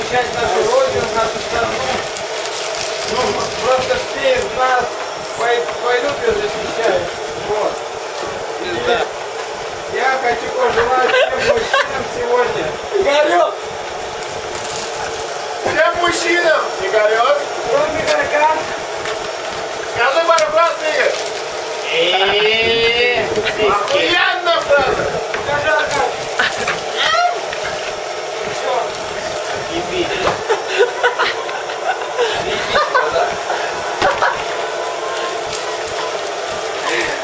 защищать нашу родину, нашу страну. Ну, просто все из нас пойдут и защищают. Вот. И я хочу пожелать всем мужчинам сегодня. Игорек! Всем мужчинам, Игорек. Кроме Игорька. Скажи пару фраз, Игорь. Охуенно фраза. Скажи, Аркадий. Все.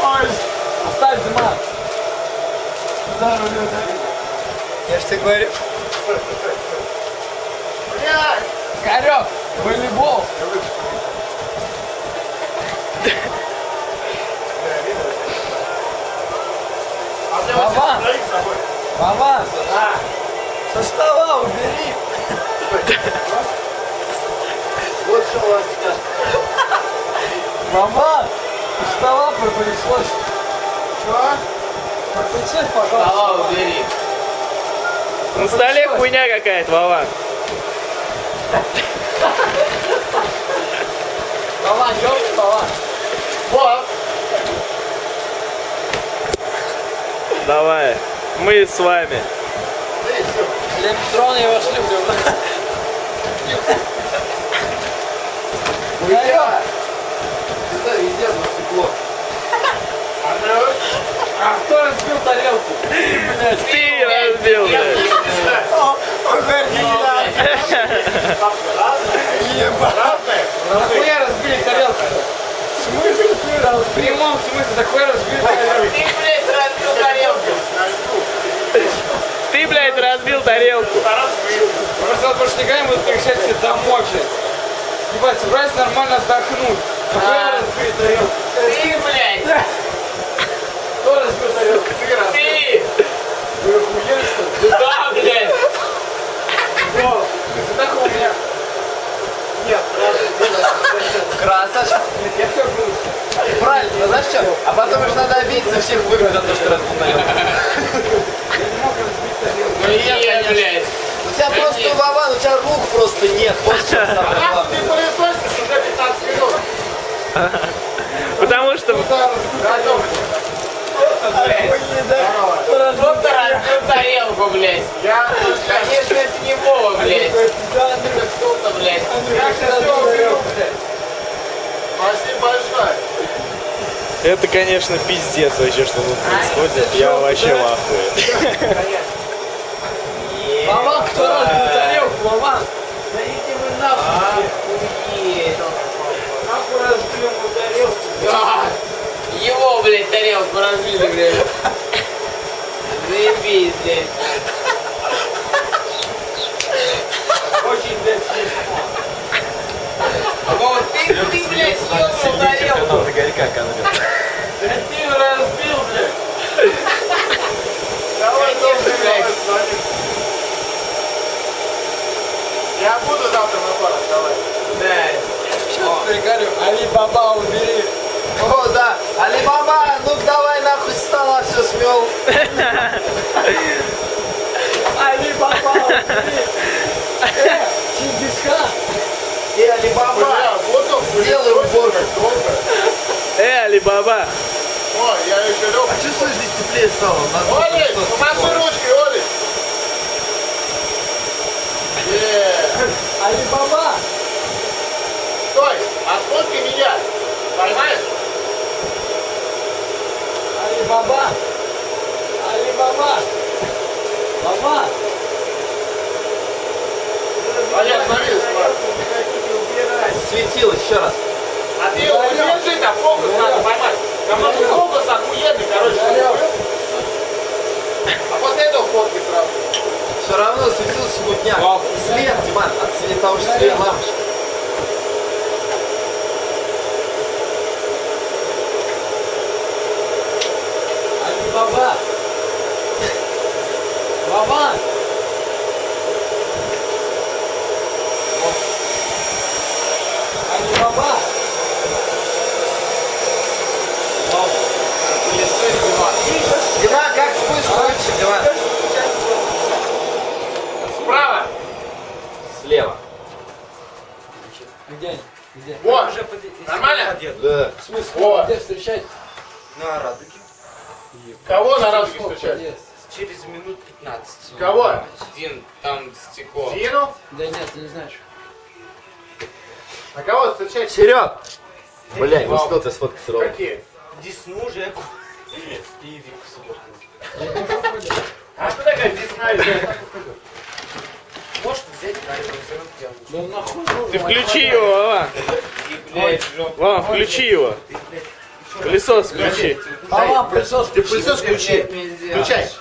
Ой! Оставь, Зима! Здорово, я ж тебе говорю. Блядь. Игорек! Волейбол! А мне Баба. вот троих с собой. Мама! Со стола убери! Вот что у вас сейчас. Мама! Со стола пропылесось! Что? Пропылесось, пожалуйста! убери. На столе хуйня какая-то, Вова. Мама, идем со стола! Вот. Давай, мы с вами. Лев Петровна его шлюблю! Игорек! Это везде засекло. Андрюш. А кто разбил тарелку? Ты разбил, блядь. Разные? Нахуя разбили тарелку? В смысле? В прямом смысле, такой разбили тарелку. Ты, блядь, разбил тарелку. Ты, блядь, разбил тарелку. Просто вот больше никогда не буду приезжать все домой, блядь. Ебать, собрались нормально отдохнуть. Нахуя разбили тарелку? Ты, блядь. Кто разбил тарелку? Ты. Вы охуели, что ли? Да, блядь. Во, так у меня. Нет, Красавчик! нет, я все грустно. Правильно, ну знаешь что? А потом уж надо обидеться всех выгнать за то, что разбил тарелку. Я не мог разбить тарелку. Ну, я, блядь. У тебя просто, Вован, у тебя рук просто нет. Вот что самое А ты главное. пылесосишь уже 15 минут. Потому что... Кто-то разбил тарелку, блядь. Конечно, это не Вова, блядь. Это кто-то, блядь. Я сейчас все уберу, блядь. Спасибо большое. Это, конечно, пиздец вообще, что тут происходит. Я вообще в ахуе. Вован, кто разбил тарелку, Вован? Да иди вы нахуй. Нахуй разбил ему тарелку. Да. Его, блядь, тарелку разбили, блядь. Заебись, блядь. Очень, блядь, смешно. А вот ты, блядь, съел ему тарелку. Игорька, камера. Да ты разбил, блядь. Давай тоже, блядь. Я буду завтра на парах, давай. Да. Что ты, Игорек? Али-Баба, убери. О, да. Али-Баба, ну давай нахуй с стола все смел. Али-Баба, убери. Чингисхан. Али-Баба, Бля, вот он, сделай уборку. Али-Баба. О, я еще лег. А чувствуешь, здесь теплее стало? Оли, помаши ручкой, Оли. Али-Баба. Стой, а сфоткай меня. Поймаешь? Али-Баба. Али-Баба. Баба. Олег, смотри, Светил еще раз. а ты его удержи, там фокус надо поймать. Там фокус охуенный, короче. А после этого фотки сразу. Все равно светился мутняк. Свет, Диман, от света того, что свет лампочка. Али-Баба. Баба. Али-Баба. Диман, как вспышка? Диман. Справа. Слева. Где они? Где? Вот, нормально? Да. В смысле? Вот. Где встречать? На Радуге. Кого на радуге встречать? Нет. Через минут 15. Кого? Дин, там стекло. Дину? Да нет, ты не знаешь. А кого встречать? Серег! Блядь, ну что ты сфоткать ровно? Какие? Десну, Жеку. И Вику. А что такая десна? Может взять камеру, все равно делать. Да нахуй. Ты включи его, Вова. Вова, включи его. Пылесос включи. Мама, присос. Ты пылесос включи. Включай.